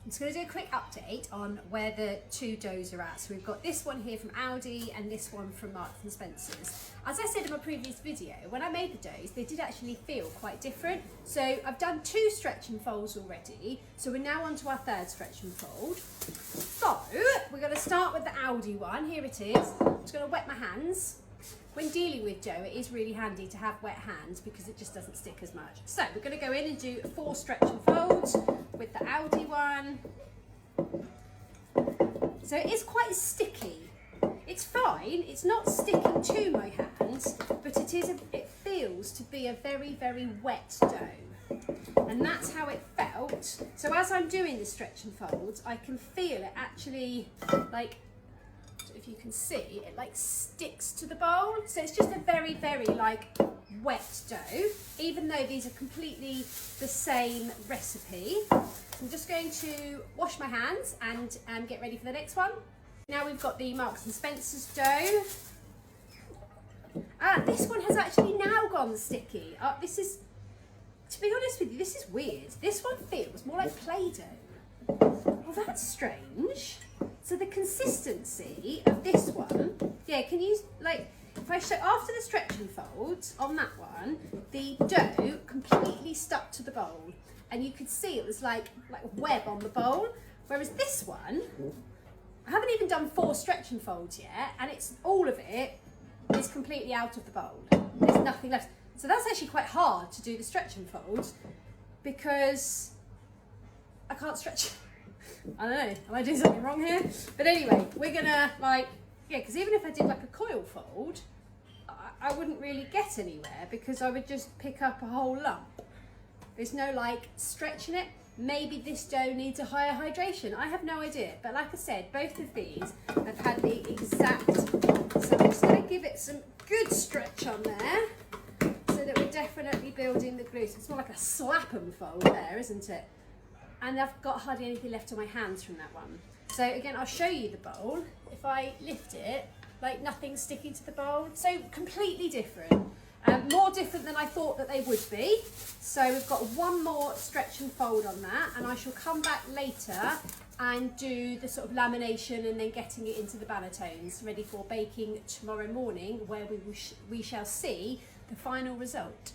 I'm just going to do a quick update on where the two doughs are at. So we've got this one here from Aldi and this one from Marks and Spencer's. As I said in my previous video, when I made the doughs, they did actually feel quite different. So I've done 2 stretch and folds already. So we're now on to our 3rd stretch and fold. So we're going to start with the Aldi one. Here it is. I'm just going to wet my hands. When dealing with dough, it is really handy to have wet hands because it just doesn't stick as much. So we're going to go in and do 4 stretch and folds with the Aldi one. So it is quite sticky. It's fine, it's not sticking to my hands, but it feels to be a very, very wet dough. And that's how it felt. So as I'm doing the stretch and folds, I can feel it actually, like, if you can see, it like sticks to the bowl. So it's just a very, very like wet dough, even though these are completely the same recipe. I'm just going to wash my hands and get ready for the next one. Now we've got the Marks and Spencer's dough. This one has actually now gone sticky. This is, to be honest with you, this is weird. This one feels more like Play-Doh. Well, that's strange. So the consistency of this one, yeah, can you, like, if I show, after the stretch and folds on that one, the dough completely stuck to the bowl. And you could see it was like web on the bowl. Whereas this one, I haven't even done 4 stretch and folds yet, and it's all of it is completely out of the bowl. There's nothing left. So that's actually quite hard to do the stretch and folds because I can't stretch. I don't know, am I doing something wrong here? But anyway, we're gonna because even if I did like a coil fold, I wouldn't really get anywhere because I would just pick up a whole lump. There's no like stretching it. Maybe this dough needs a higher hydration. I have no idea. But like I said, both of these have had the exact, so I'm just gonna give it some good stretch on there so that we're definitely building the glue. So it's more like a slap and fold there, isn't it? And I've got hardly anything left on my hands from that one. So again, I'll show you the bowl. If I lift it, like nothing's sticking to the bowl. So completely different. More different than I thought that they would be. So we've got one more stretch and fold on that, and I shall come back later and do the sort of lamination and then getting it into the bannertones, ready for baking tomorrow morning, where we shall see the final result.